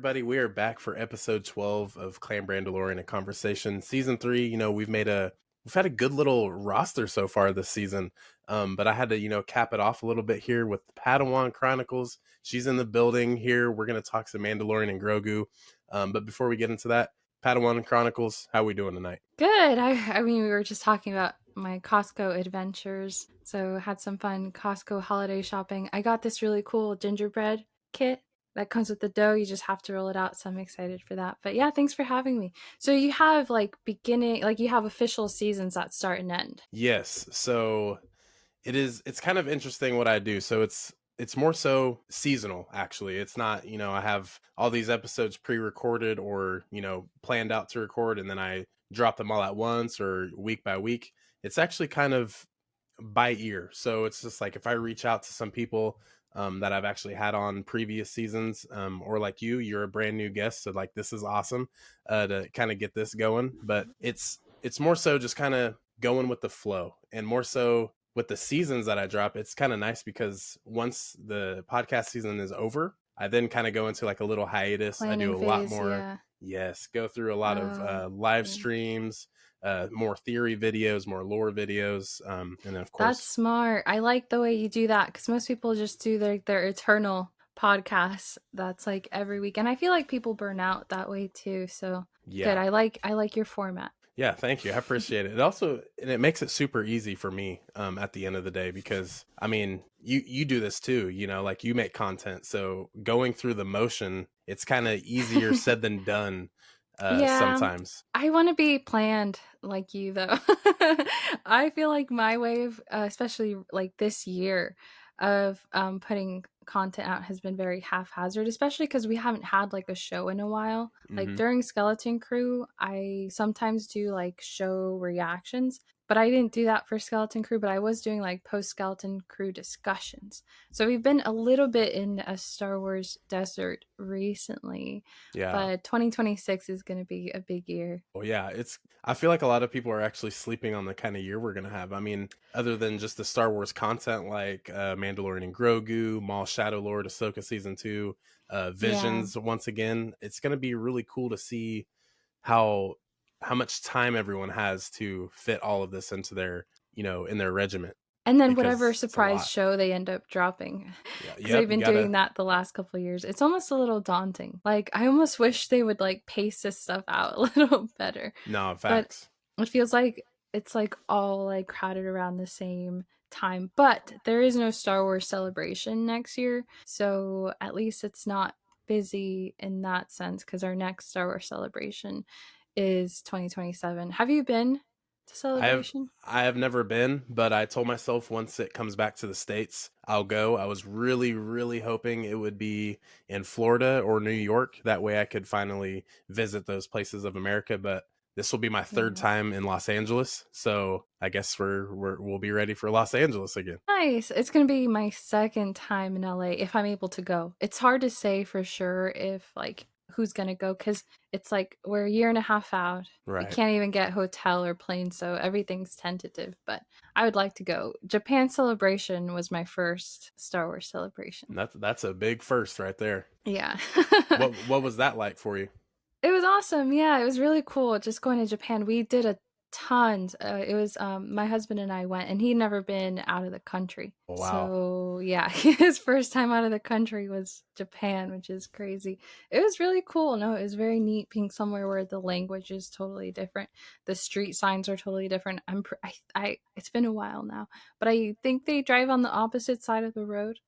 everybody. We are back for episode 12 of Clan Mandalorian: A Conversation, season 3. We've had a good little roster so far this season. But I had to, cap it off a little bit here with Padawan Chronicles. She's in the building here. We're going to talk some Mandalorian and Grogu. But before we get into that, Padawan Chronicles, how are we doing tonight? Good. I mean, we were just talking about my Costco adventures. So had some fun Costco holiday shopping. I got this really cool gingerbread kit that comes with the dough. You just have to roll it out. So I'm excited for that. But yeah, thanks for having me. So you have you have official seasons that start and end. Yes. So it's kind of interesting what I do. So it's more so seasonal, actually. It's not, I have all these episodes pre-recorded or, planned out to record, and then I drop them all at once or week by week. It's actually kind of by ear. So it's just like if I reach out to some people that I've actually had on previous seasons, or like you're a brand new guest, so like this is awesome to kind of get this going. But it's more so just kind of going with the flow, and more so with the seasons that I drop. It's kind of nice because once the podcast season is over, I then kind of go into like a little hiatus. I do Planning a lot phase, more. yeah. Yes, go through a lot of live Yeah. streams, more theory videos, more lore videos, and then of That's course, smart. I like the way you do that because most people just do their eternal podcasts. That's like every week, and I feel like people burn out that way too. So good. yeah, I like your format. yeah. Thank you, I appreciate it. It also, and it makes it super easy for me at the end of the day, because I mean, you do this too. Like you make content, so going through the motion, it's kind of easier said than done Yeah, sometimes. I want to be planned like you though. I feel like my way of, especially like this year, of putting content out has been very haphazard, especially because we haven't had like a show in a while. Like Hmm. during Skeleton Crew, I sometimes do like show reactions, but I didn't do that for Skeleton Crew, but I was doing like post Skeleton Crew discussions. So we've been a little bit in a Star Wars desert recently, Yeah. but 2026 is going to be a big year. Well, yeah, I feel like a lot of people are actually sleeping on the kind of year we're going to have. I mean, other than just the Star Wars content like Mandalorian and Grogu, Maul Shadow Lord, Ahsoka Season 2, Yeah. Visions once again, it's going to be really cool to see how how much time everyone has to fit all of this into their, in their regiment, And then whatever because it's a surprise lot. show they end up dropping. Yeah, Because they've yep, you been got to. doing that the last couple of years. It's almost a little daunting. Like, I almost wish they would like pace this stuff out a little better. No, But facts. it feels like it's like all like crowded around the same time. But there is no Star Wars celebration next year. So at least it's not busy in that sense because our next Star Wars celebration is 2027. Have you been to I have celebration? I have never been, but I told myself once it comes back to the States, I'll go. I was really, really hoping it would be in Florida or New York. That way I could finally visit those places of America. But this will be my third Yeah. time in Los Angeles. So I guess we'll be ready for Los Angeles again. Nice. It's going to be my second time in LA if I'm able to go. It's hard to say for sure if like who's going to go cuz it's like we're a year and a half out. We Right. can't even get hotel or plane, so everything's tentative, but I would like to go. Japan Celebration was my first Star Wars celebration. That's a big first right there. Yeah. What was that like for you? It was awesome. Yeah, it was really cool just going to Japan. We did a tons. It was my husband and I went, and he'd never been out of the country. Oh, wow. So yeah, his first time out of the country was Japan, which is crazy. It was really cool. No, it was very neat being somewhere where the language is totally different. The street signs are totally different. It's been a while now, but I think they drive on the opposite side of the road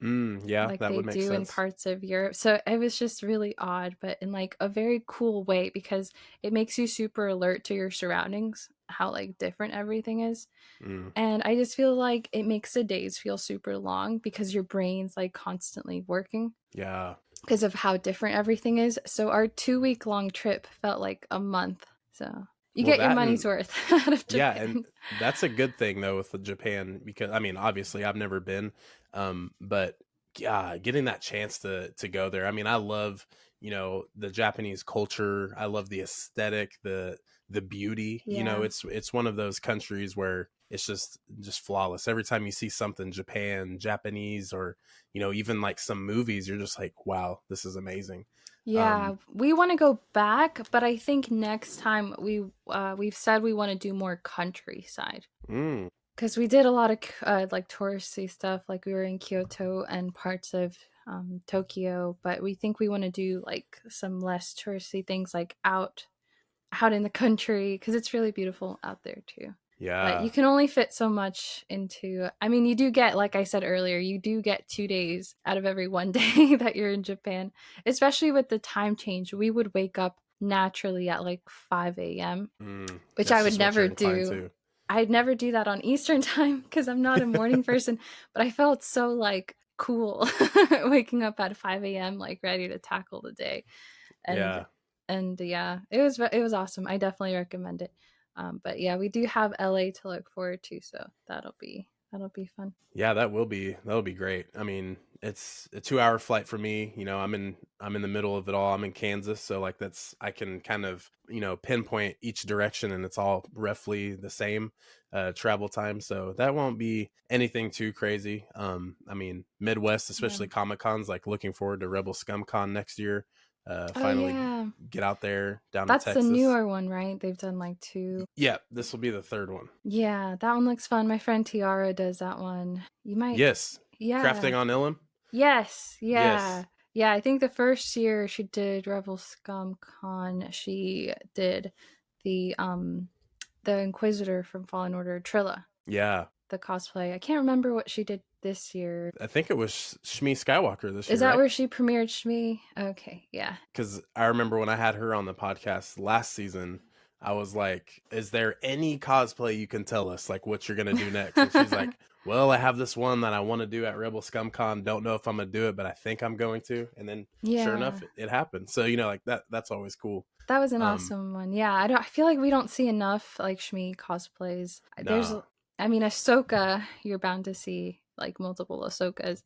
Yeah, like that they would make do in sense. parts of Europe. So it was just really odd, but in like a very cool way because it makes you super alert to your surroundings, how like different everything is. Mm, And I just feel like it makes the days feel super long because your brain's like constantly working yeah. because of how different everything is. So our 2 week long trip felt like a month. So you Well, get your that money's and worth out of yeah, and Japan. that's a good thing though with Japan, because I mean, obviously I've never been, but yeah, getting that chance to go there. I mean, I love, the Japanese culture. I love the aesthetic, the beauty. Yeah. It's one of those countries where it's just flawless. Every time you see something Japanese, or even like some movies, you're just like, wow, this is amazing. Yeah, we want to go back, but I think next time we've said we want to do more countryside Mm, because we did a lot of like touristy stuff. Like we were in Kyoto and parts of Tokyo, but we think we want to do like some less touristy things, like out in the country because it's really beautiful out there too. But yeah. you can only fit so much into. I mean, you do get, like I said earlier, you do get 2 days out of every one day that you're in Japan, especially with the time change. We would wake up naturally at like 5 a.m., which I That's would just what you're never inclined do. to. I'd never do that on Eastern time because I'm not a morning person, but I felt so like cool waking up at 5 a.m., like ready to tackle the day. and Yeah. and yeah, it was awesome. I definitely recommend it. But yeah, we do have LA to look forward to, so that'll be fun. Yeah, that'll be great. I mean, it's a 2 hour flight for me. You know, I'm in the middle of it all. I'm in Kansas, so like that's I can kind of, you know, pinpoint each direction and it's all roughly the same travel time. So that won't be anything too crazy. I mean, Midwest, Yeah. especially Comic Cons, like looking forward to Rebel Scum Con next year. Oh Finally yeah, get out there down to that's the Texas. newer one, right? They've done like two. Yeah, this will be the third one. Yeah, that one looks fun. My friend Tiara does that one. You might. Yes. Yeah. Crafting on Ilum? Yes, Yes. yeah. Yeah, I think the first year she did Rebel Scum Con, she did the Inquisitor from Fallen Order, Trilla, Yeah. the cosplay. I can't remember what she did this year. I think it was Shmi Skywalker this Is year, that right? where she premiered Shmi? Okay, yeah. Because I remember when I had her on the podcast last season, I was like, "Is there any cosplay you can tell us, like what you're gonna do next?" And she's like, "Well, I have this one that I want to do at Rebel Scum Con. Don't know if I'm gonna do it, but I think I'm going to." And then, sure Yeah. enough, it happened. So you know, like that's always cool. That was an Um, awesome one. Yeah, I feel like we don't see enough like Shmi cosplays. There's nah, I mean Ahsoka, you're bound to see like multiple Ahsokas.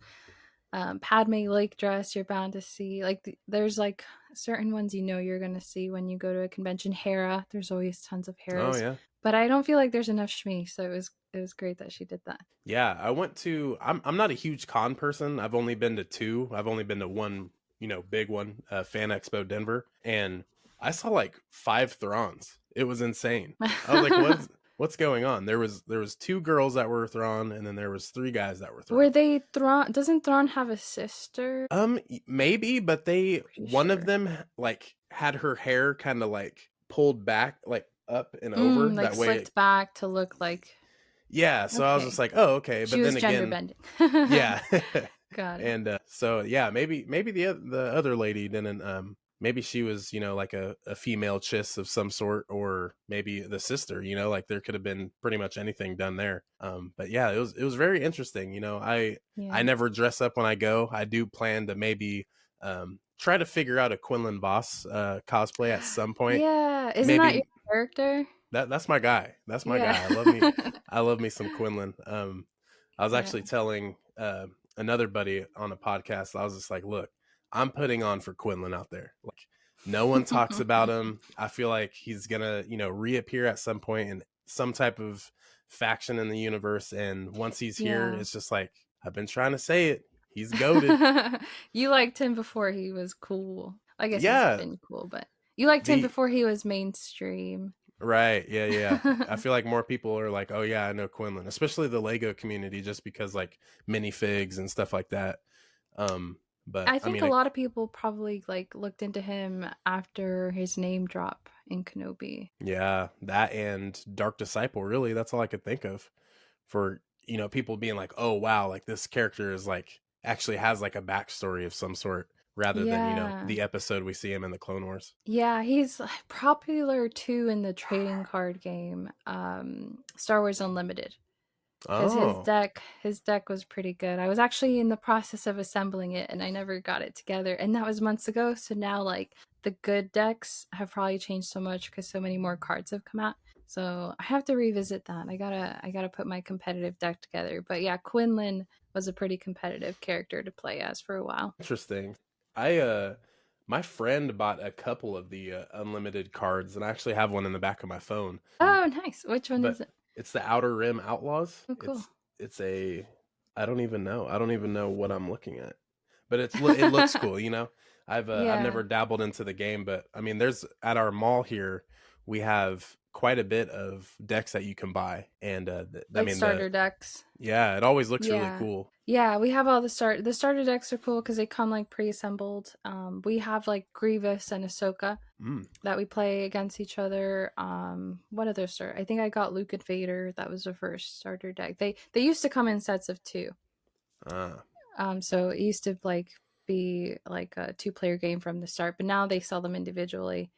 Padme Lake dress, you're bound to see. Like there's like certain ones you're gonna see when you go to a convention. Hera, there's always tons of oh Heras, yeah, but I don't feel like there's enough Shmi. So it was great that she did that. yeah. I went to. I'm not a huge con person. I've only been to two. I've only been to one, you know, big one, Fan Expo Denver, and I saw like five Thrawns. It was insane. I was like, what's going on? There was two girls that were Thrawn, and then there was three guys that were Were Thrawn. they Thrawn? Doesn't Thrawn have a sister? Maybe, but they Pretty one of sure. them like had her hair kind of like pulled back, like up and over. Like That way, slicked back to look like. yeah. So I was just Okay, like, oh, okay. she But was then gender again, bending. yeah. Got it. And so yeah, maybe the other lady didn't maybe she was, you know, like a female chiss of some sort, or maybe the sister, you know, like there could have been pretty much anything done there. But yeah, it was very interesting. You know, I Yeah. never dress up when I go. I do plan to maybe try to figure out a Quinlan Voss cosplay at some point. Yeah. Isn't that your Maybe character? that's my guy. That's my Yeah. guy. I love me some Quinlan. I was Yeah. actually telling another buddy on a podcast. I was just like, look, I'm putting on for Quinlan out there. Like, no one talks about him. I feel like he's gonna, you know, reappear at some point in some type of faction in the universe. And once he's here, Yeah. it's just like I've been trying to say it. He's goaded. You liked him before he was cool. I guess he's Yeah. been cool, but you liked him The before he was mainstream. Right. Yeah, yeah. I feel like more people are like, "Oh yeah, I know Quinlan," especially the Lego community just because like minifigs and stuff like that. But I I think mean, a lot of people probably like looked into him after his name drop in Kenobi. yeah, that and Dark Disciple, really, that's all I could think of for, you know, people being like, "Oh wow, like this character is like actually has like a backstory of some sort rather than, you know, Yeah. the episode we see him in the Clone Wars." Yeah, he's popular too in the trading card game, Star Wars Unlimited. Because his Oh, deck his deck was pretty good. I was actually in the process of assembling it and I never got it together. And that was months ago. So now like the good decks have probably changed so much because so many more cards have come out. So I have to revisit that. I gotta put my competitive deck together. But yeah, Quinlan was a pretty competitive character to play as for a while. interesting. I my friend bought a couple of the unlimited cards and I actually have one in the back of my phone. Oh, nice. Which one But is it? it's the Outer Rim Outlaws. Oh, cool. It's a I don't even know. I don't even know what I'm looking at. But it looks cool, you know. I've Yeah. never dabbled into the game, but I mean, there's at our mall here, we have quite a bit of decks that you can buy, and I Like mean starter decks. yeah, it always looks really Yeah. cool. Yeah, we have all the starter decks are cool because they come like pre-assembled. We have like Grievous and Ahsoka Mm. that we play against each other. What other start? I think I got Luke and Vader. That was the first starter deck. They used to come in sets of two. Ah. So it used to like be like a two-player game from the start, but now they sell them individually.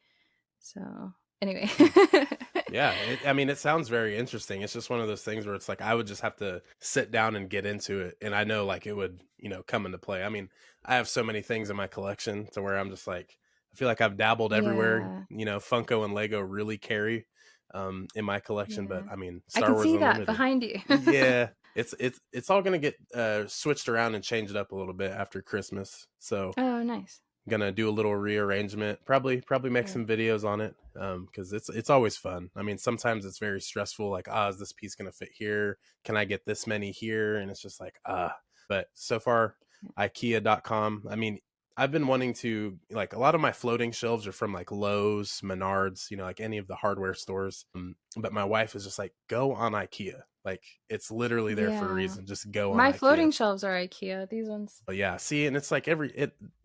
So anyway. Hmm. Yeah, I mean, it sounds very interesting. It's just one of those things where it's like I would just have to sit down and get into it, and I know like it would, come into play. I mean, I have so many things in my collection to where I'm just like, I feel like I've dabbled everywhere. Yeah. Funko and Lego really carry in my collection, but Yeah. I mean, I Star can Wars see that Unlimited. behind you. Yeah, it's all gonna get switched around and changed up a little bit after Christmas. So Oh, nice. gonna do a little rearrangement, probably make Yeah. some videos on it, because it's always fun. I mean, sometimes it's very stressful, like, is this piece gonna fit here, can I get this many here, and it's just like, but so far, ikea.com, I mean, I've been wanting to, like, a lot of my floating shelves are from like Lowe's, Menards, like any of the hardware stores, but my wife is just like, go on Ikea, like it's literally there for a Yeah. reason, just go on My Ikea. floating shelves are IKEA. These ones. But yeah, see, and it's like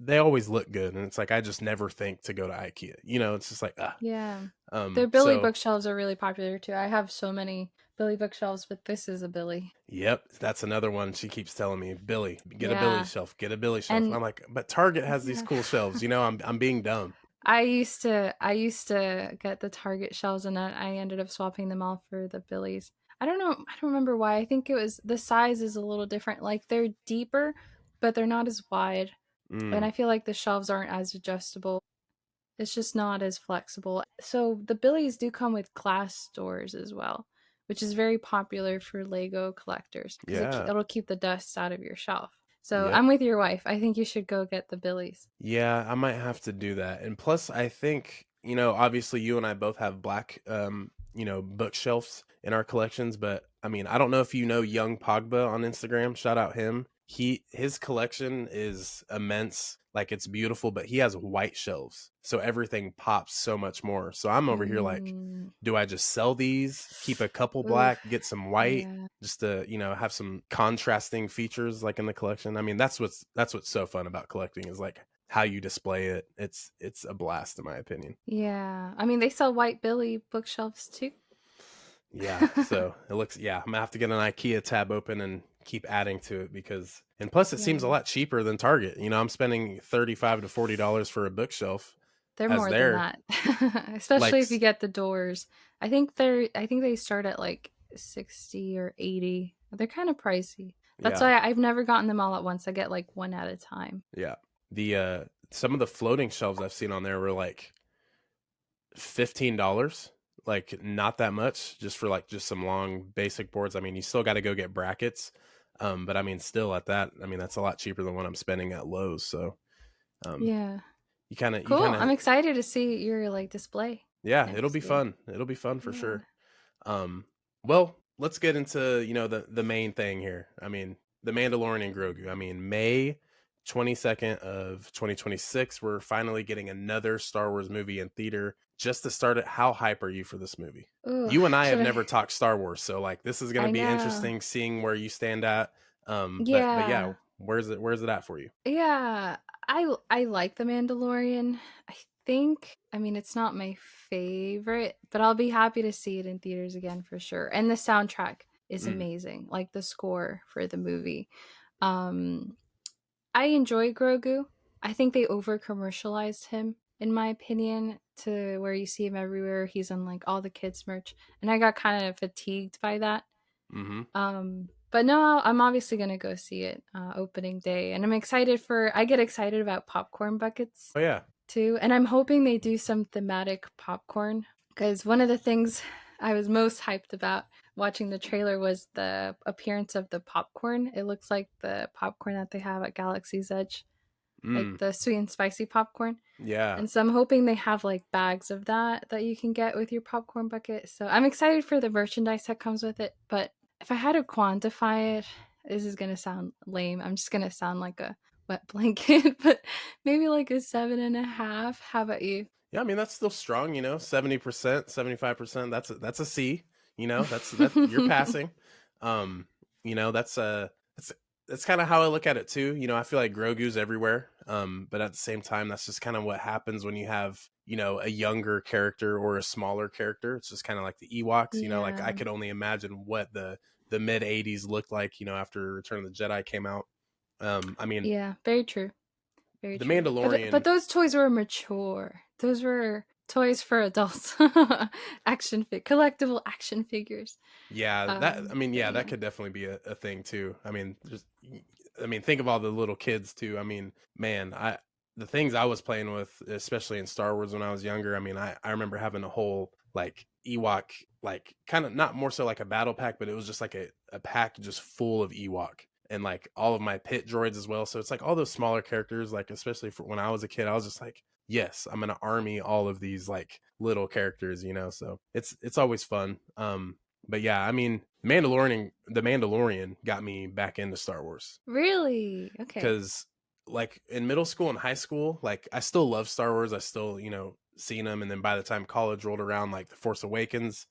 they always look good, and it's like I just never think to go to IKEA. It's just like Yeah. Their Billy So bookshelves are really popular too. I have so many Billy bookshelves, but this is a Billy. yep, that's another one she keeps telling me, Billy, get a Billy Yeah. shelf, get a Billy shelf. And And I'm like, but Target has these yeah. cool shelves. I'm being dumb. I used to get the Target shelves and then I ended up swapping them all for the Billies. I don't know, I don't remember why. I think it was the size is a little different. Like they're deeper, but they're not as wide. And Mm, I feel like the shelves aren't as adjustable. It's just not as flexible. So the Billies do come with glass doors as well, which is very popular for Lego collectors because yeah, it'll keep the dust out of your shelf. So yep. I'm with your wife. I think you should go get the Billies. Yeah, I might have to do that. And plus, I think, obviously you and I both have black, bookshelves in our collections, but I mean, I don't know if you know Young Pogba on Instagram. Shout out him. His collection is immense. Like it's beautiful, but he has white shelves. So everything pops so much more. So I'm over here like, Mm. do I just sell these, keep a couple Oof. black, get some white, Yeah. just to have some contrasting features like in the collection? I mean, that's what's so fun about collecting is like how you display it. It's a blast in my opinion. Yeah. I mean, they sell white Billy bookshelves too. Yeah, so it looks, yeah, I'm gonna have to get an IKEA tab open and keep adding to it, because and plus it seems a Yeah. lot cheaper than Target. I'm spending $35 to $40 for a bookshelf They're as more than there. that. Especially Like if you get the doors. I think they start at like 60 or 80. They're kind of pricey. That's yeah, why I've never gotten them all at once. I get like one at a time. yeah. The some of the floating shelves I've seen on there were like $15, like not that much, just for like just some long basic boards. I mean, you still got to go get brackets, but I mean, still at that, I mean, that's a lot cheaper than what I'm spending at Lowe's. So um, Yeah. you Cool. kind I'm of, excited to see your like display yeah, it'll be next year. fun. It'll be fun for Yeah. sure. Well, let's get into the main thing here. I mean, the Mandalorian and Grogu. I mean, May 22nd of 2026, we're finally getting another Star Wars movie in theater. Just to start it, how hype are you for this movie? Ooh, You and I have should I? never talked Star Wars, so like this is gonna I be know. interesting seeing where you stand at. But yeah, Yeah. where's it at for you? Yeah, I like The Mandalorian. I think, I mean, it's not my favorite, but I'll be happy to see it in theaters again for sure. And the soundtrack is Mm, amazing, like the score for the movie. Um, I enjoy Grogu. I think they over commercialized him, in my opinion, to where you see him everywhere. He's on like all the kids' merch, and I got kind of fatigued by that. mm-hmm. But no, I'm obviously gonna go see it opening day, and I'm excited for. I get excited about popcorn buckets Oh yeah. too, and I'm hoping they do some thematic popcorn because one of the things I was most hyped about watching the trailer was the appearance of the popcorn. It looks like the popcorn that they have at Galaxy's Edge, like Mm, the sweet and spicy popcorn. yeah. And so I'm hoping they have like bags of that you can get with your popcorn bucket. So I'm excited for the merchandise that comes with it. But if I had to quantify it, this is going to sound lame. I'm just going to sound like a wet blanket, but maybe like a 7.5. How about you? Yeah, I mean that's still strong, 70%, 75%. That's a C, that you're passing. Um, that's that's kind of how I look at it too. I feel like Grogu's everywhere. But at the same time, that's just kind of what happens when you have, a younger character or a smaller character. It's just kind of like the Ewoks, like I Yeah. could only imagine what the mid 80s looked like, after Return of the Jedi came out. I mean, Yeah, very true. Very The true. But Mandalorian. those toys were mature. Those were toys for adults. Collectible action figures. Yeah, But yeah, that yeah. could definitely be a thing too. Think of all the little kids too. Man, the things I was playing with, especially in Star Wars when I was younger. I remember having a whole like Ewok, like kind of not more so like a battle pack, but it was just like a pack just full of Ewok and like all of my pit droids as well. So it's like all those smaller characters, like especially for when I was a kid, I was just like, yes, I'm gonna army all of these like little characters, So it's always fun. But yeah, the Mandalorian got me back into Star Wars Really? Okay. because like in middle school and high school, like I still love Star Wars. I still, seen them, and then by the time college rolled around, like The Force Awakens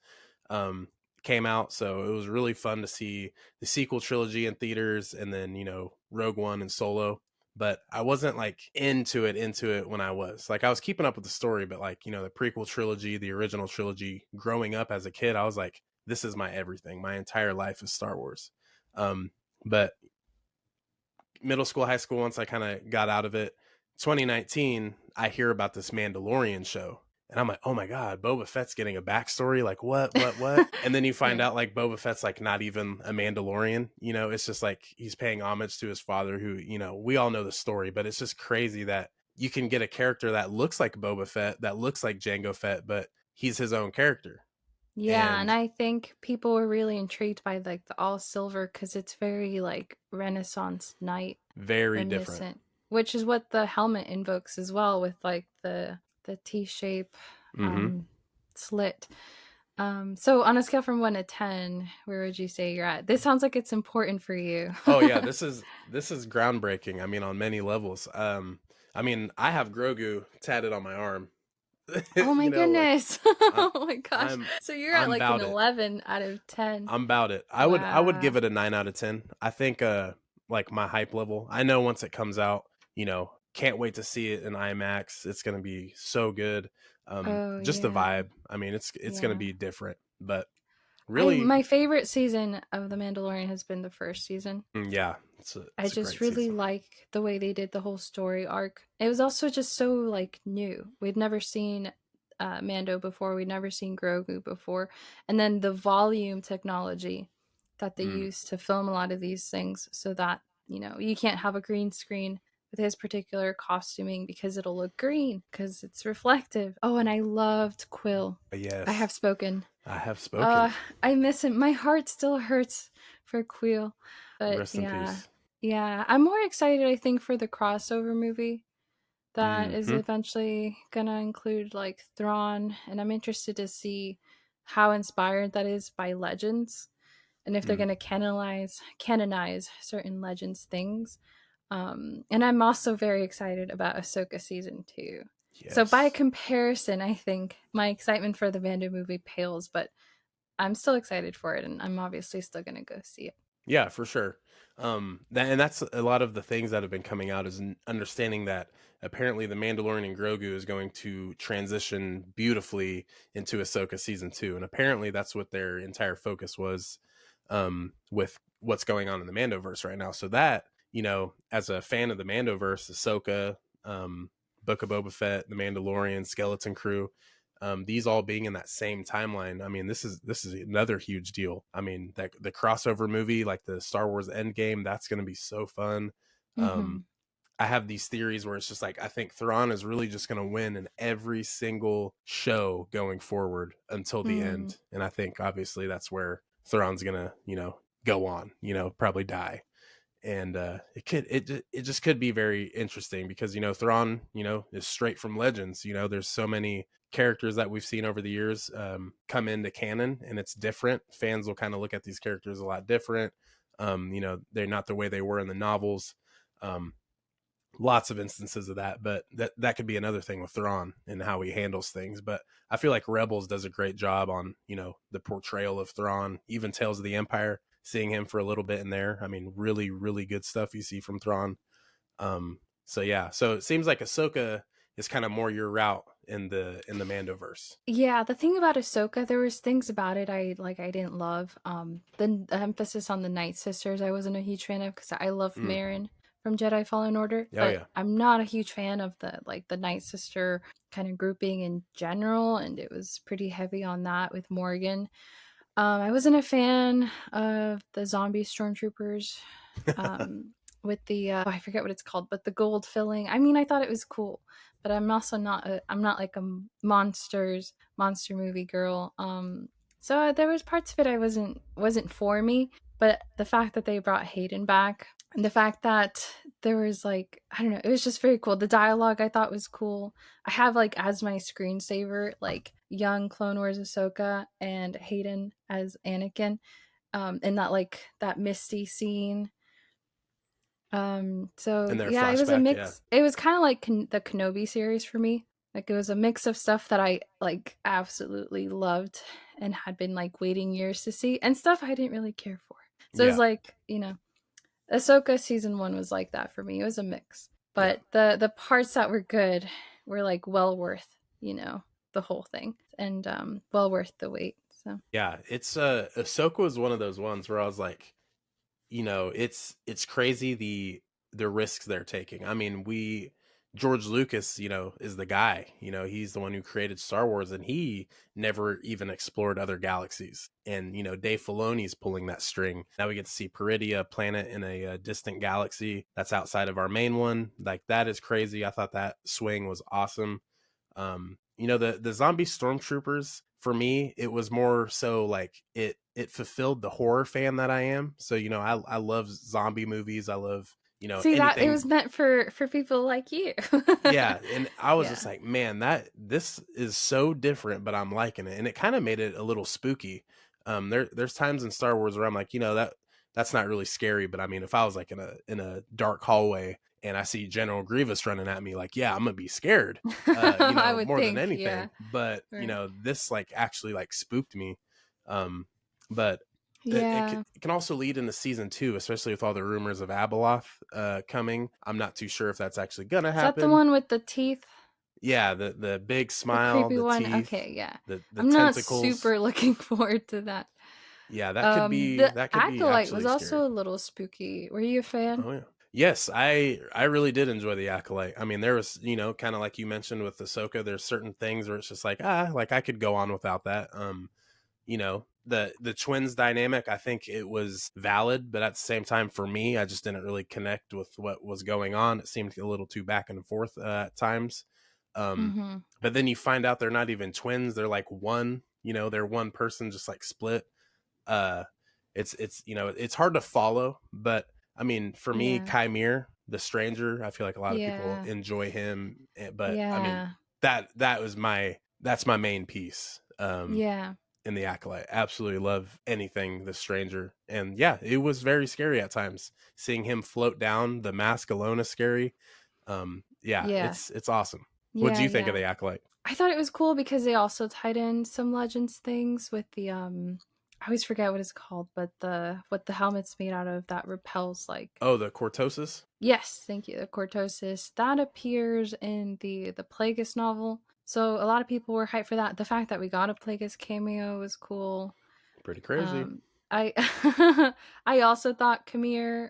um came out, so it was really fun to see the sequel trilogy in theaters, and then Rogue One and Solo. But I wasn't like into it when I was like, I was keeping up with the story, but like, the prequel trilogy, the original trilogy, growing up as a kid, I was like, this is my everything. My entire life is Star Wars. But middle school, high school, once I kind of got out of it, 2019, I hear about this Mandalorian show. And I'm like, oh my God, Boba Fett's getting a backstory. Like, what? And then you find Yeah. out, like, Boba Fett's, like, not even a Mandalorian. It's just like he's paying homage to his father, who, we all know the story, but it's just crazy that you can get a character that looks like Boba Fett, that looks like Jango Fett, but he's his own character. Yeah, and And I think people were really intrigued by like the all silver because it's very like Renaissance knight very different. reminiscent, which is what the helmet invokes as well, with like the T shape Mm-hmm. um slit. So on a scale from 1 to 10, where would you say you're at? This sounds like it's important for you. Oh yeah, this is groundbreaking. On many levels. I have Grogu tatted on my arm. Oh my Like goodness. I, Oh my gosh. I'm So you're at I'm like an about it. 11 out of 10. I'm about it. I would give Wow. it a 9 out of 10. I think like my hype level. I know once it comes out, can't wait to see it in IMAX. It's gonna be so good. Oh Just the yeah. vibe. It's gonna Yeah. be different. But I really, my favorite season of The Mandalorian has been the first season. yeah, I it's a just great really season. like the way they did the whole story arc. It was also just so like new. We'd never seen Mando before. We'd never seen Grogu before, and then the volume technology that they Mm, used to film a lot of these things, so that you can't have a green screen with his particular costuming because it'll look green because it's reflective. Oh, and I loved Quill. I yes, have spoken. I have spoken. Uh, I miss him. My heart still hurts for Quill. But Rest in yeah. peace. Yeah. I'm more excited, I think, for the crossover movie that is Hmm. eventually gonna include like Thrawn, and I'm interested to see how inspired that is by legends and if they're Mm, gonna canonize certain legends things. And I'm also very excited about Ahsoka season 2. So by yes. comparison, I think my excitement for the Vanda movie pales, but I'm still excited for it, and I'm obviously still gonna go see it. Yeah, for sure. And that's a lot of the things that have been coming out, is understanding that apparently the Mandalorian and Grogu is going to transition beautifully into Ahsoka season 2, and apparently that's what their entire focus was, with what's going on in the Mandoverse right now. So that, as a fan of the Mandoverse, Ahsoka, Book of Boba Fett, the Mandalorian, Skeleton Crew, these all being in that same timeline. This is another huge deal. That the crossover movie, like the Star Wars Endgame, that's going to be so fun. Um, Mm-hmm. I have these theories where it's just like, I think Thrawn is really just going to win in every single show going forward until the Mm. end, and I think obviously that's where Thrawn's going to, go on, probably die. And it just could be very interesting because Thrawn, is straight from Legends. There's so many characters that we've seen over the years come into canon, and it's different. Fans will kind of look at these characters a lot different. They're not the way they were in the novels. um lots of instances of that, but that could be another thing with Thrawn and how he handles things. But I feel like Rebels does a great job on, the portrayal of Thrawn, even Tales of the Empire, seeing him for a little bit in there. I mean, really, really good stuff you see from Thrawn. So yeah, so it seems like Ahsoka is kind of more your route in the Mandoverse. Yeah, the thing about Ahsoka, there was things about it I didn't love. The emphasis on the Night Sisters, I wasn't a huge fan of because I love Mm. Marin from Jedi Fallen Order, Oh but yeah. I'm not a huge fan of the Night Sister kind of grouping in general, and it was pretty heavy on that with Morgan. I wasn't a fan of the zombie stormtroopers. With the I forget what it's called, but the gold filling. I mean, I thought it was cool, but I'm also I'm not like a monster movie girl. So there was parts of it I wasn't for me, but the fact that they brought Hayden back and the fact that there was like, I don't know, it was just very cool. The dialogue I thought was cool. I have like as my screensaver like young Clone Wars Ahsoka and Hayden as Anakin. In that like that misty scene. In So their yeah, it was a flashback, yeah. mix. It was kind of like the Kenobi series for me. Like it was a mix of stuff that I like absolutely loved and had been like waiting years to see, and stuff I didn't really care for. So it was Yeah. like, Ahsoka season 1 was like that for me. It was a mix. Yeah. But the parts that were good were like well worth, the whole thing, and well worth the wait. So Yeah, it's Ahsoka was one of those ones where I was like, it's crazy the risks they're taking. I mean, we George Lucas, is the guy. He's the one who created Star Wars, and he never even explored other galaxies. And Dave Filoni's pulling that string. Now we get to see Peridia, a planet in a distant galaxy that's outside of our main one. Like that is crazy. I thought that swing was awesome. The zombie stormtroopers, for me, it was more so like it fulfilled the horror fan that I am. So I love zombie movies. I love see that it anything. was meant for people like you. Yeah, and I was just Yeah. like, man, that this is so different, but I'm liking it, and it kind of made it a little spooky. There's times in Star Wars where I'm like, that's not really scary, but I mean, if I was like in a dark hallway and I see General Grievous running at me, like, yeah, I'm gonna be scared, I would more than think, yeah. anything. But Right. this like actually like spooked me. But Yeah. it can also lead into season 2, especially with all the rumors of Abeloth coming. I'm not too sure if that's actually gonna Is that the happen. one with the teeth? Yeah, the big The smile, creepy the one? teeth, Okay, yeah. the I'm not tentacles. super looking forward to that. Yeah, The that could be acolyte was actually scary. also a little spooky. Were you a fan? Oh yeah. Yes, I really did enjoy the Acolyte. I mean, there was, kind of like you mentioned with Ahsoka, there's certain things where it's just like, like I could go on without that. The twins dynamic, I think it was valid, but at the same time for me, I just didn't really connect with what was going on. It seemed a little too back and forth at times. um Mm-hmm. but then you find out they're not even twins, they're like one, they're one person just like split. uh it's it's hard to follow, but I mean, for me, Yeah. Chimere, the stranger, I feel like a lot of people Yeah. enjoy him, but I mean, Yeah. that's my main piece. Yeah. In the Acolyte, absolutely love anything the stranger, and yeah, it was very scary at times seeing him float down. The mask alone is scary. Yeah, Yeah. it's awesome. What do Yeah. you think of Yeah. the Acolyte? I thought it was cool because they also tied in some Legends things with the I always forget what it's called, but the what the helmet's made out of that repels like. Oh, the Cortosis. Yes, thank you. The cortosis that appears in the Plagueis novel. So a lot of people were hyped for that. The fact that we got a Plagueis cameo was cool. Pretty crazy. Um, I I also thought Kamir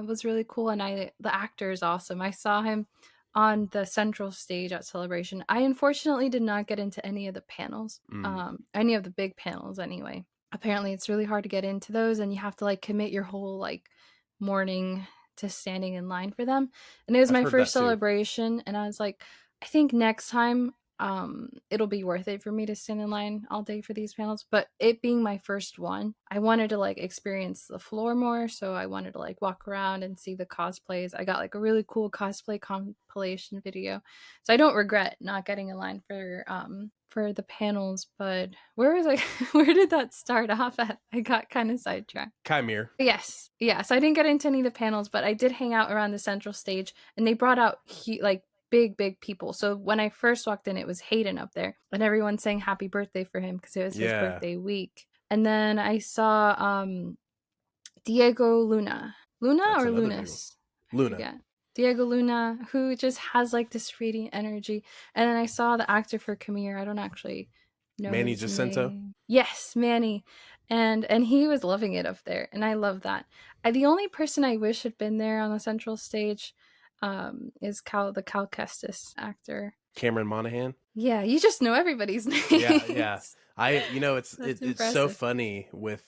was really cool, and the actor is awesome. I saw him on the central stage at Celebration. I unfortunately did not get into any of the panels, Mm. any of the big panels anyway. Apparently, it's really hard to get into those, and you have to like commit your whole like morning to standing in line for them. And it was I've my heard that first too. celebration, and I was like, I think next time it'll be worth it for me to stand in line all day for these panels. But it being my first one, I wanted to like experience the floor more, so I wanted to like walk around and see the cosplays. I got like a really cool cosplay compilation video, so I don't regret not getting in line for for the panels, but where was I? Where did that start off at? I got kind of sidetracked. Chimere. Yes, yes. I didn't get into any of the panels, but I did hang out around the central stage, and they brought out like big people. So when I first walked in, it was Hayden up there, and everyone sang happy birthday for him because it was his Yeah, birthday week. And then I saw Diego Luna. Luna that's or another big one. Lunas? I Luna. forget. Diego Luna, who just has like this radiant energy. And then I saw the actor for Camille. I don't actually know Manny his Jacinto. name. Yes, Manny. And he was loving it up there. And I love that. The only person I wish had been there on the central stage is the Cal Kestis actor. Cameron Monaghan. Yeah, you just know everybody's Yeah. names. That's It's so impressive. funny with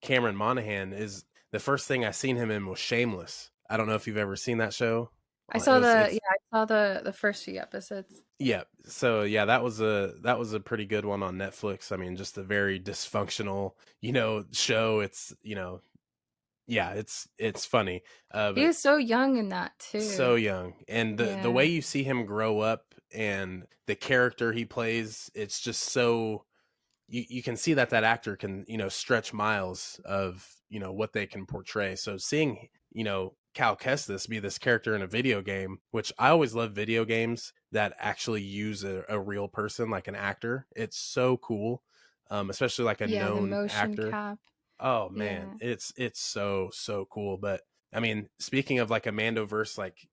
Cameron Monaghan is the first thing I seen him in was Shameless. I don't know if you've ever seen that show. I saw the first few episodes. Yeah. So yeah, that was a pretty good one on Netflix. I mean, just a very dysfunctional, show. It's, yeah, it's funny. He But was so young in that so too. young. And the way Yeah. you see him grow up and the character he plays, it's just so you can see that actor can, stretch miles of, what they can portray. So seeing, Cal Kestis be this character in a video game, which I always love video games that actually use a real person, like an actor. It's so cool. Especially like a Yeah, the known motion actor. cap. Oh man, Yeah. it's so cool. But I mean, speaking of like a Mandoverse, like,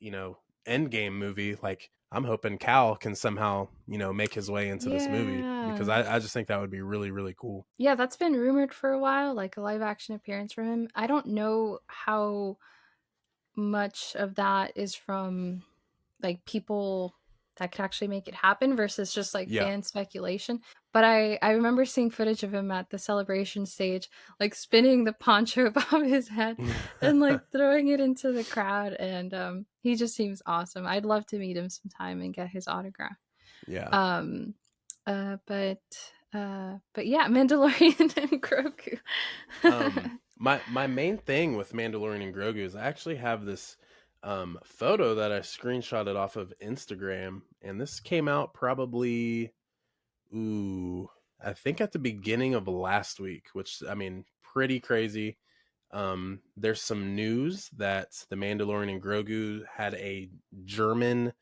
Endgame movie, like I'm hoping Cal can somehow, make his way into this movie because Yeah. I just think that would be really, really cool. Yeah, that's been rumored for a while, like a live action appearance from him. I don't know how much of that is from like people that could actually make it happen versus just like Yeah. fan speculation. But I remember seeing footage of him at the celebration stage, like spinning the poncho above his head and like throwing it into the crowd. And he just seems awesome. I'd love to meet him sometime and get his autograph. Yeah. Um, but but yeah, Mandalorian and Grogu. My main thing with Mandalorian and Grogu is I actually have this photo that I screenshotted off of Instagram, and this came out probably, I think at the beginning of last week, which I mean, pretty crazy. There's some news that the Mandalorian and Grogu had a German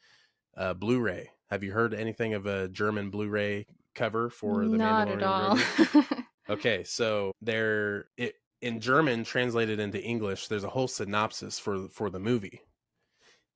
Blu-ray. Have you heard anything of a German Blu-ray cover for the Not at Mandalorian and all. Grogu? Okay, so in German translated into English, there's a whole synopsis for the movie.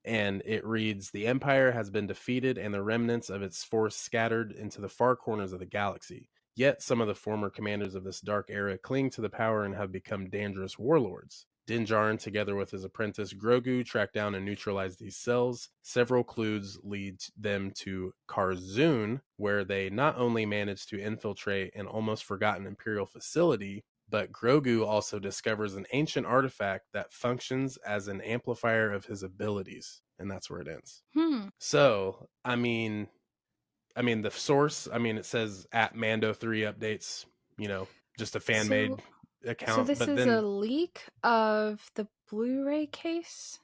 And it reads, "The Empire has been defeated and the remnants of its force scattered into the far corners of the galaxy. Yet some of the former commanders of this dark era cling to the power and have become dangerous warlords. Din Djarin, together with his apprentice Grogu, track down and neutralize these cells. Several clues lead them to Karzoon, where they not only manage to infiltrate an almost forgotten Imperial facility, but Grogu also discovers an ancient artifact that functions as an amplifier of his abilities." And that's where it ends. Hmm. So, I mean the source, I mean it says at Mando 3 updates, just a fan So made so account, this but is a then leak of the Blu-ray case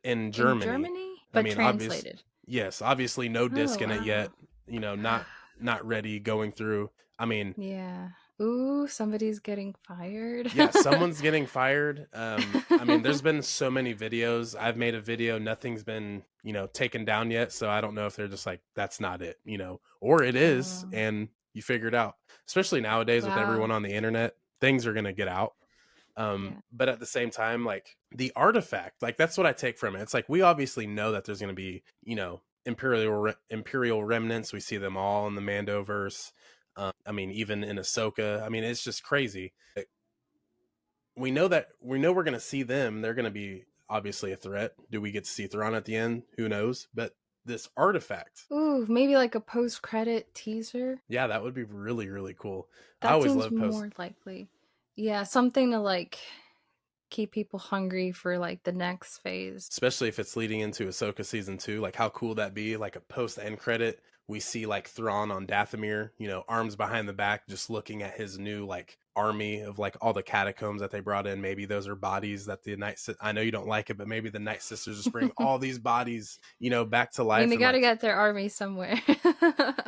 in in Germany, Germany, I but mean translated. yes, obviously no Oh disc in it yet, wow. not ready going through. I mean, Yeah. Ooh, somebody's getting fired. yeah, someone's getting fired. I mean, there's been so many videos. I've made a video, nothing's been, taken down yet. So I don't know if they're just like, that's not it, or it is, Oh, and you figure it out. Especially nowadays with everyone wow. on the internet, things are gonna get out. Yeah. But at the same time, like the artifact, like that's what I take from it. It's like we obviously know that there's gonna be, imperial remnants. We see them all in the Mandoverse. I mean, even in Ahsoka. I mean, it's just crazy. We know we're going to see them. They're going to be obviously a threat. Do we get to see Thrawn at the end? Who knows? But this artifact, Ooh, maybe like a post-credit teaser. yeah, that would be really, really cool. I That always seems love more likely. Yeah, something to like keep people hungry for like the next phase. especially if it's leading into Ahsoka season 2. Like, how cool that be? Like a post end credit, we see like Thrawn on Dathomir, arms behind the back, just looking at his new like army of like all the catacombs that they brought in. Maybe those are bodies that I know you don't like it, but maybe the Night Sisters just bring all these bodies, back to I mean, life. they And got to like, get their army somewhere.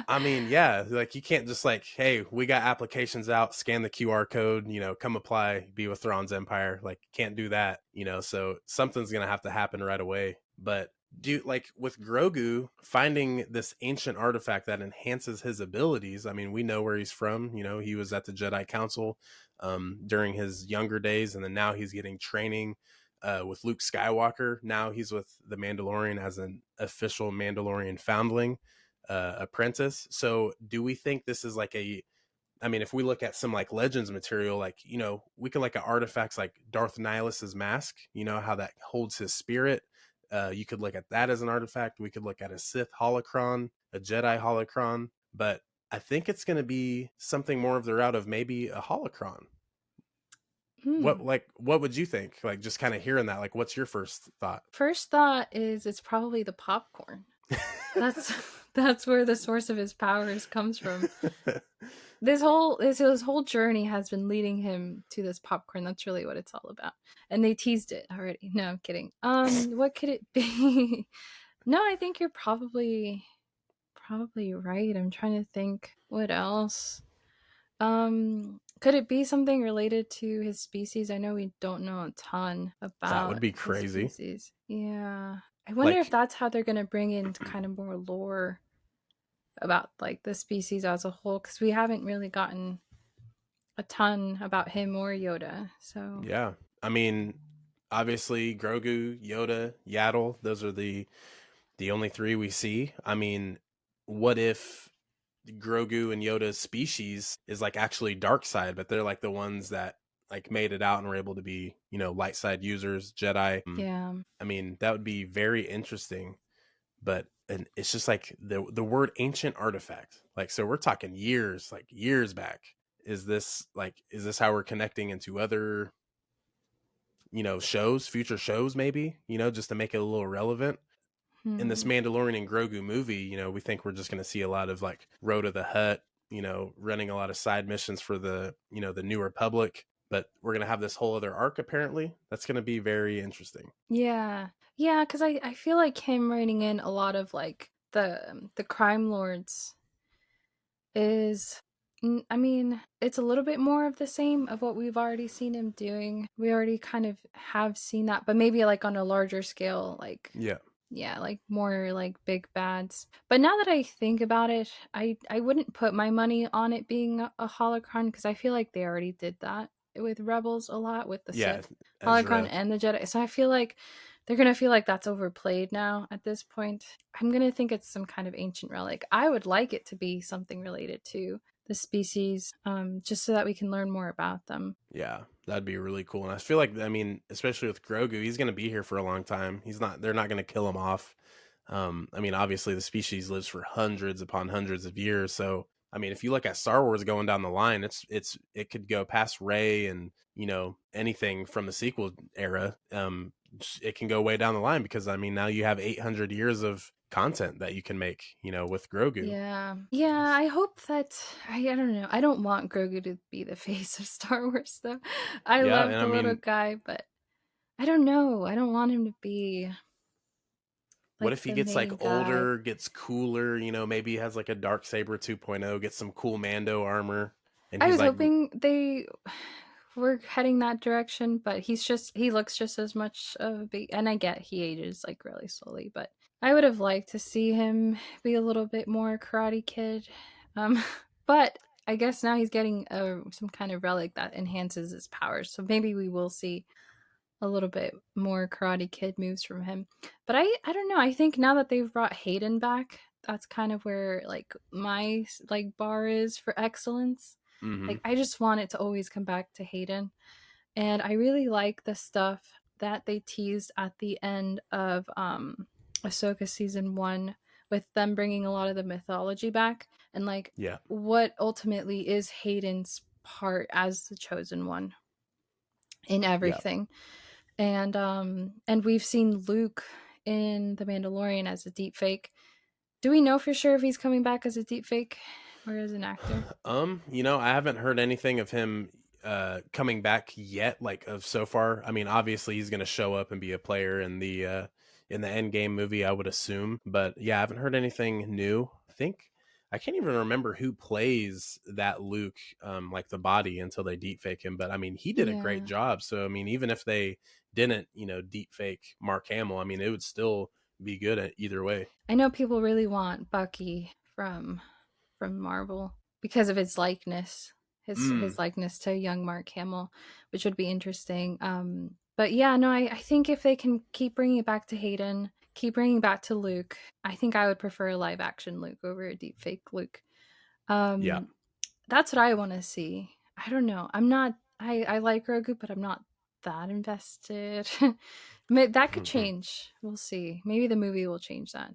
I mean, yeah, like you can't just like, hey, we got applications out, scan the QR code, come apply, be with Thrawn's Empire. Like, can't do that, so something's going to have to happen right away. But do like with Grogu finding this ancient artifact that enhances his abilities. I mean, we know where he's from. He was at the Jedi Council during his younger days, and then now he's getting training with Luke Skywalker. Now he's with the Mandalorian as an official Mandalorian foundling apprentice. So do we think this is like I mean, if we look at some like Legends material, like, we can look at artifacts like Darth Nihilus's mask, how that holds his spirit. You could look at that as an artifact. We could look at a Sith holocron, a Jedi holocron, but I think it's going to be something more of the route of maybe a holocron. Hmm. What would you think? Like, just kind of hearing that, like, what's your first thought? First thought is it's probably the popcorn. That's that's where the source of his powers comes from. This whole journey has been leading him to this popcorn. That's really what it's all about. And they teased it already. No, I'm kidding. What could it be? No, I think you're probably right. I'm trying to think what else. Could it be something related to his species? I know we don't know a ton That would about be his crazy. species. Yeah. I wonder if Like, that's how they're going to bring in kind of more lore about like the species as a whole, because we haven't really gotten a ton about him or Yoda. So yeah. I mean, obviously Grogu, Yoda, Yaddle, those are the only three we see. I mean, what if Grogu and Yoda's species is like actually dark side, but they're like the ones that like made it out and were able to be, light side users, Jedi. yeah. I mean, that would be very interesting. But and it's just like the word ancient artifact. Like, so we're talking years, like years back. Is this how we're connecting into other, shows, future shows, maybe, just to make it a little relevant? In this Hmm. Mandalorian and Grogu movie, we think we're just going to see a lot of like Road to the Hut, running a lot of side missions for the New Republic. But we're going to have this whole other arc, apparently. That's going to be very interesting. Yeah. Yeah, because I feel like him writing in a lot of like the crime lords is I mean, it's a little bit more of the same of what we've already seen him doing. We already kind of have seen that, but maybe like on a larger scale, like Yeah. yeah, like more like big bads. But now that I think about it, I wouldn't put my money on it being a holocron, because I feel like they already did that with Rebels a lot with the Yeah. Sith holocron Ezra. and the Jedi. So I feel like they're gonna feel like that's overplayed now at this point. I'm gonna think it's some kind of ancient relic. I would like it to be something related to the species, just so that we can learn more about them. Yeah, that'd be really cool. And I feel like, I mean, especially with Grogu, he's going to be here for a long time. They're not going to kill him off. I mean, obviously the species lives for hundreds upon hundreds of years. So, I mean, if you look at Star Wars going down the line, it could go past Rey and, anything from the sequel era. It can go way down the line because, I mean, now you have 800 years of content that you can make, with Grogu. Yeah. Yeah, I hope that I don't know. I don't want Grogu to be the face of Star Wars though. I Yeah. love And I the little mean, guy, but I don't know. I don't want him to be what like if he the gets like main guy. older, gets cooler, maybe he has like a dark saber 2.0, gets some cool Mando armor, and I he's was like, hoping they were heading that direction, but he looks just as much of a big, and I get he ages like really slowly, but I would have liked to see him be a little bit more Karate Kid. Um but I guess now he's getting some kind of relic that enhances his powers. So maybe we will see a little bit more Karate Kid moves from him. But I don't know. I think now that they've brought Hayden back, that's kind of where like my like bar is for excellence. mm-hmm, Like I just want it to always come back to Hayden. And I really like the stuff that they teased at the end of Ahsoka season 1, with them bringing a lot of the mythology back, and like yeah, what ultimately is Hayden's part as the chosen one in yeah. everything. And we've seen Luke in The Mandalorian as a deep fake. Do we know for sure if he's coming back as a deep fake or as an actor? I haven't heard anything of him coming back yet, like of so far. I mean, obviously he's going to show up and be a player in the end game movie, I would assume. But yeah, I haven't heard anything new. I think I can't even remember who plays that Luke, like the body, until they deep fake him. But I mean, he did a great Yeah. job. So I mean, even if they didn't, deep fake Mark Hamill, I mean, it would still be good at either way. I know people really want Bucky from Marvel because of his likeness, his Mm, likeness to young Mark Hamill, which would be interesting. But yeah, no, I think if they can keep bringing it back to Hayden, keep bringing it back to Luke, I think I would prefer a live action Luke over a deep fake Luke. yeah. Um, that's what I want to see. I don't know. I'm not. I like Grogu, but I'm not that invested. That could change. We'll see. Maybe the movie will change that.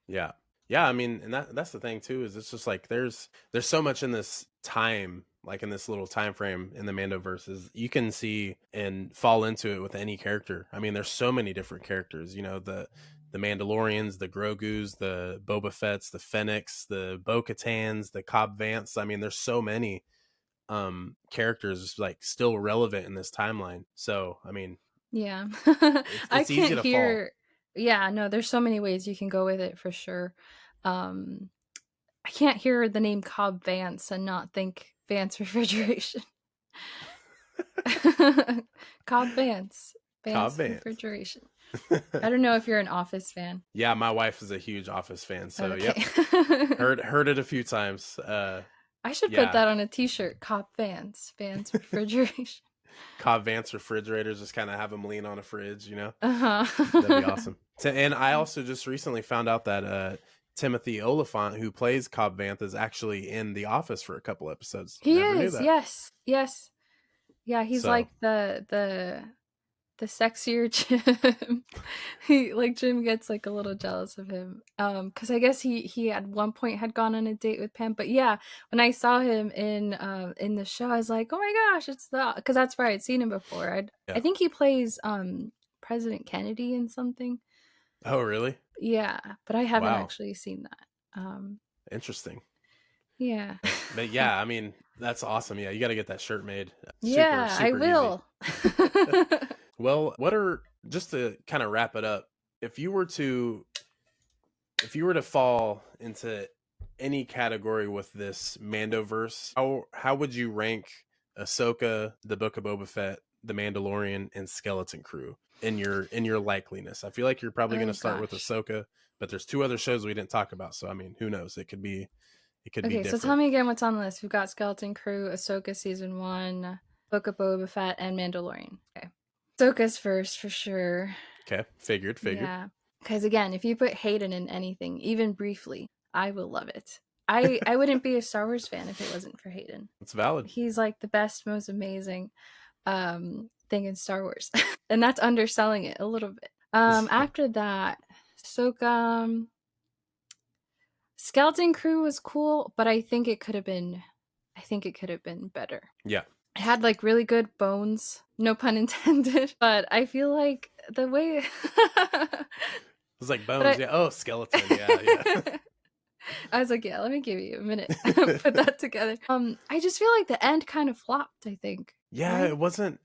Yeah. Yeah, I mean, and that's the thing too, is it's just like there's so much in this time, like in this little time frame in the Mandoverse, is you can see and fall into it with any character. I mean, there's so many different characters, the Mandalorians, the Grogus, the Boba Fett's, the Fennec's, the Bo-Katans, the Cobb Vance. I mean, there's so many characters like still relevant in this timeline. So, I mean, Yeah. it's I it's easy can't to fall. hear. Yeah, no, there's so many ways you can go with it for sure. Um I can't hear the name Cobb Vance and not think Vance refrigeration. Cobb Vance. Cobb Vance Vance. refrigeration. I don't know if you're an Office fan. Yeah, my wife is a huge Office fan, so yep, Okay. heard it a few times. I should put Yeah, that on a t-shirt. Cobb Vance. Vance refrigeration. Cobb Vance refrigerators, just kind of have them lean on a fridge, that'd be Uh-huh. awesome. And I also just recently found out that Timothy Oliphant, who plays Cobb Vanth, is actually in The Office for a couple episodes. He Never knew is. that. Yes. Yes. Yeah, he's So, like the sexier Jim. He like Jim gets like a little jealous of him. Cuz I guess he at one point had gone on a date with Pam, but yeah, when I saw him in the show I was like, "Oh my gosh, it's the cuz that's where I'd seen him before." I yeah. think he plays President Kennedy in something. Oh, really? Yeah, but I haven't Wow, actually seen that. interesting. Yeah. But yeah, I mean, that's awesome. Yeah, you got to get that shirt made. Super, Yeah, I super easy. will. Well, what are just to kind of wrap it up? If you were to if you were to fall into any category with this Mandoverse, how would you rank Ahsoka, the Book of Boba Fett, the Mandalorian, and Skeleton Crew in your likeliness? I feel like you're probably going Oh to start with gosh. Ahsoka, but there's two other shows we didn't talk about, so I mean, who knows? It could be Okay, so tell different. me again what's on the list. We've got Skeleton Crew, Ahsoka season one, Book of Boba Fett, and Mandalorian. Okay. Ahsoka's first for sure. Okay, figured. Yeah. Because again, if you put Hayden in anything, even briefly, I will love it. I wouldn't be a Star Wars fan if it wasn't for Hayden. It's valid. He's like the best, most amazing thing in Star Wars. And that's underselling it a little bit. After that, Ahsoka, Skeleton Crew was cool, but I think it could have been better. Yeah, It had like really good bones, no pun intended, but I feel like the way it's like but bones. Yeah. Oh, skeleton. Yeah, yeah. I was like, yeah, let me give you a minute. Put that together. I just feel like the end kind of flopped, I think. Yeah, Right? it wasn't.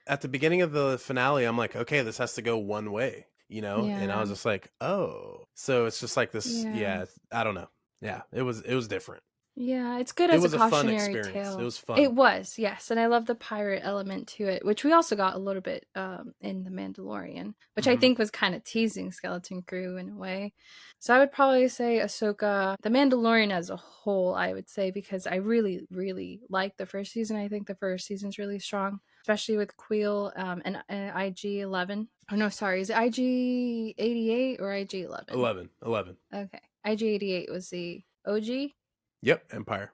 At the beginning of the finale, I'm like, okay, this has to go one way, and I Yeah. was just like, oh, so it's just like this. Yeah. Yeah, I don't know. Yeah, it was different. Yeah, it's good It as a was a fun cautionary experience. It tale. was fun. It was, yes, and I love the pirate element to it, which we also got a little bit in The Mandalorian, which I Hmm. think was kind of teasing Skeleton Crew in a way. So I would probably say Ahsoka, The Mandalorian as a whole, I would say, because I really, really like the first season. I think the first season's really strong, especially with Queel and IG-11. Oh no, sorry, is it IG-88 or IG-11? 11. Okay, IG-88 was the OG. Yep, Empire.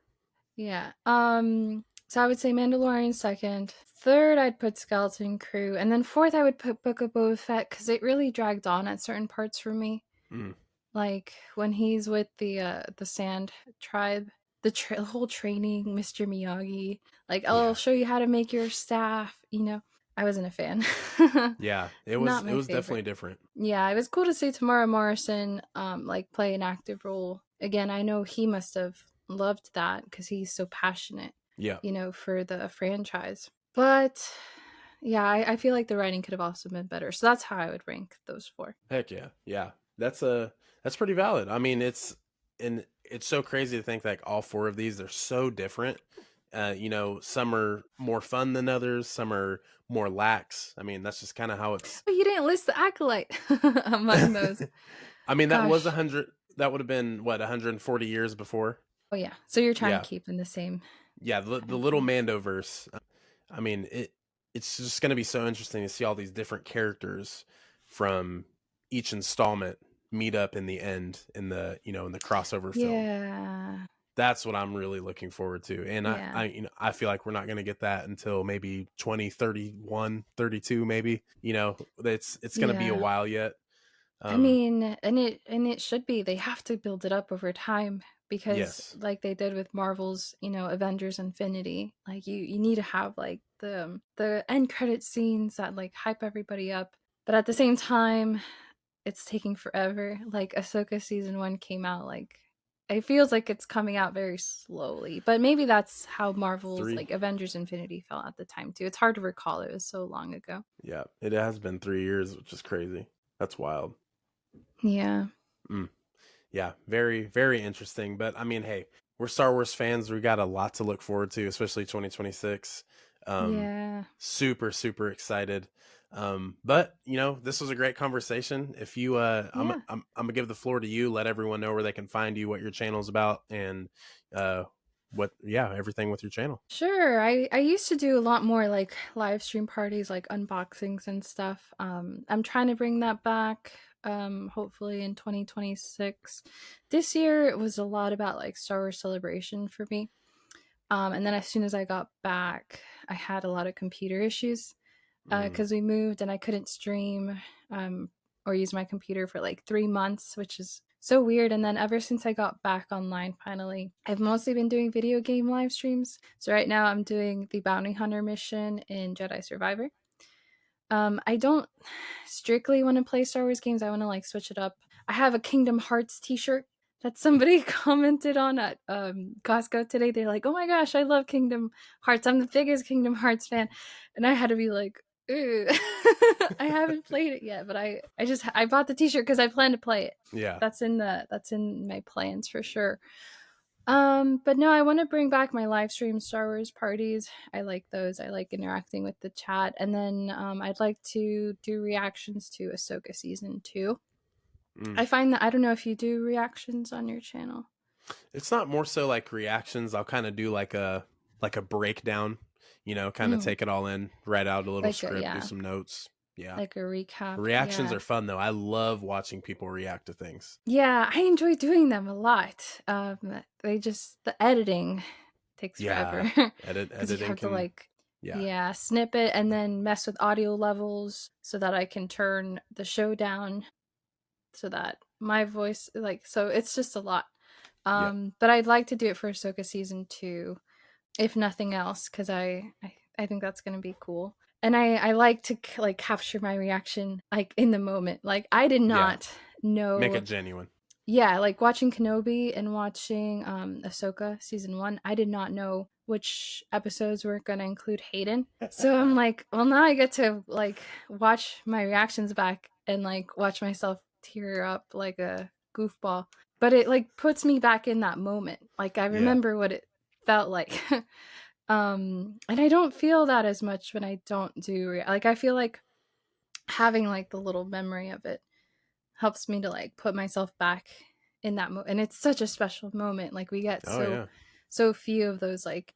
Yeah. So I would say Mandalorian second. Third, I'd put Skeleton Crew, and then fourth, I would put Book of Boba Fett because it really dragged on at certain parts for me. Mm, Like when he's with the Sand Tribe, the whole training, Mr. Miyagi. Like, I'll yeah, show you how to make your staff. I wasn't a fan. yeah. It was Not it my was favorite. definitely different. Yeah, it was cool to see Tamara Morrison like play an active role. Again, I know he must have loved that because he's so passionate. Yeah. for the franchise. But yeah, I feel like the writing could have also been better. So that's how I would rank those four. Heck yeah. Yeah. That's pretty valid. I mean, it's so crazy to think like all four of these, they're so different. Some are more fun than others, some are more lax. I mean, that's just kind of how it's. But you didn't list the Acolyte among those. I mean, that was a Gosh. hundred. That would have been what 140 years before. Oh yeah. So you're trying to Yeah, keep in the same yeah. The time little frame. Mandoverse. I mean, it's just going to be so interesting to see all these different characters from each installment meet up in the end in the crossover film. Yeah. That's what I'm really looking forward to. And Yeah. I feel like we're not going to get that until maybe 2031, 32 maybe. It's going to be a Yeah. while yet. I Um mean, and it should be. They have to build it up over time because yes. like they did with Marvel's, Avengers Infinity, like you need to have like the end credit scenes that like hype everybody up. But at the same time, it's taking forever. Like Ahsoka season 1 came out like it feels like it's coming out very slowly. But maybe that's how Marvel's 3. like Avengers Infinity felt at the time too. It's hard to recall. It was so long ago. Yeah, it has been 3 years, which is crazy. That's wild. Yeah. Mm. Yeah, very, very interesting. But I mean, hey, we're Star Wars fans. We got a lot to look forward to, especially 2026. Yeah. Super, super excited. But this was a great conversation. If you, Yeah. I'm gonna give the floor to you. Let everyone know where they can find you, what your channel's about, and uh, everything with your channel. Sure. I used to do a lot more like live stream parties, like unboxings and stuff. I'm trying to bring that back. Hopefully in 2026. This year it was a lot about like Star Wars Celebration for me. And then as soon as I got back, I had a lot of computer issues Mm, because we moved and I couldn't stream or use my computer for like 3 months, which is so weird. And then ever since I got back online, finally, I've mostly been doing video game live streams. So right now I'm doing the Bounty Hunter mission in Jedi Survivor. I don't strictly want to play Star Wars games. I want to like switch it up. I have a Kingdom Hearts T-shirt that somebody commented on at Costco today. They're like, "Oh my gosh, I love Kingdom Hearts. I'm the biggest Kingdom Hearts fan," and I had to be like, "Ooh, I haven't played it yet, but I bought the T-shirt because I plan to play it. yeah. That's in my plans for sure." But no, I want to bring back my live stream Star Wars parties. I like those. I like interacting with the chat. And then I'd like to do reactions to Ahsoka season 2. Mm. I find that I don't know if you do reactions on your channel. It's not more so like reactions. I'll kind of do like a breakdown, kind of Mm, take it all in, write out a little like a script, do yeah, some notes. Yeah. like a recap. Reactions Yeah. are fun though. I love watching people react to things. Yeah, I enjoy doing them a lot. The editing takes Yeah. forever because you Editing have to can, like yeah. yeah, snip it and then mess with audio levels so that I can turn the show down so that my voice like so it's just a lot. Yeah. But I'd like to do it for Ahsoka season 2, if nothing else, because I think that's gonna be cool. And I like to like capture my reaction like in the moment. Like I did Yeah. not Make know it genuine. yeah, like watching Kenobi and watching Ahsoka season 1, I did not know which episodes were going to include Hayden. So I'm like, well now I get to like watch my reactions back and like watch myself tear up like a goofball. But it like puts me back in that moment. Like I Yeah. remember what it felt like. And I don't feel that as much when I don't do like I feel like having like the little memory of it helps me to like put myself back in that moment, and it's such a special moment. Like we get Oh yeah. so few of those like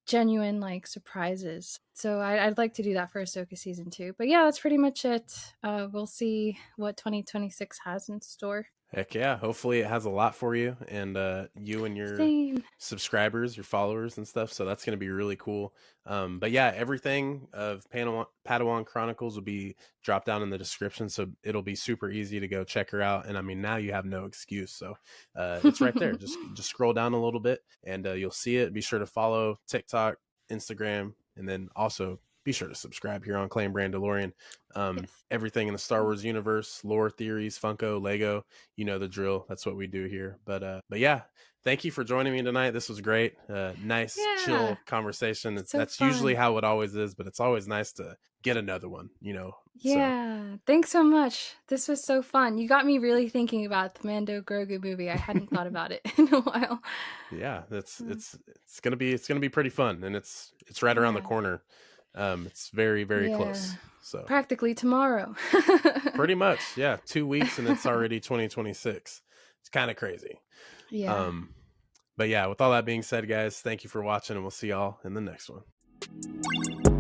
genuine like surprises. So I'd like to do that for Ahsoka season 2. But yeah, that's pretty much it. We'll see what 2026 has in store. Heck yeah. Hopefully it has a lot for you and you and your Same. subscribers, your followers and stuff. So that's going to be really cool. But yeah, everything of Padawan Chronicles will be dropped down in the description. So it'll be super easy to go check her out. And I mean, now you have no excuse. So it's right there. Just scroll down a little bit and you'll see it. Be sure to follow TikTok, Instagram, and then also be sure to subscribe here on Claim Brandalorian. Yes. Everything in the Star Wars universe, lore, theories, Funko, Lego, you know the drill. That's what we do here. But yeah, thank you for joining me tonight. This was great. Nice, Yeah. chill conversation. It's so That's usually fun. how it always is, but it's always nice to get another one, So Yeah. Thanks so much. This was so fun. You got me really thinking about the Mando Grogu movie. I hadn't thought about it in a while. yeah, that's Mm, it's gonna be pretty fun, and it's right around the yeah. corner. It's very, very Yeah. close. So Practically tomorrow. pretty much, yeah, 2 weeks and it's already 2026. It's kind of crazy. Yeah. Um, but yeah, with all that being said, guys, thank you for watching, and we'll see y'all in the next one.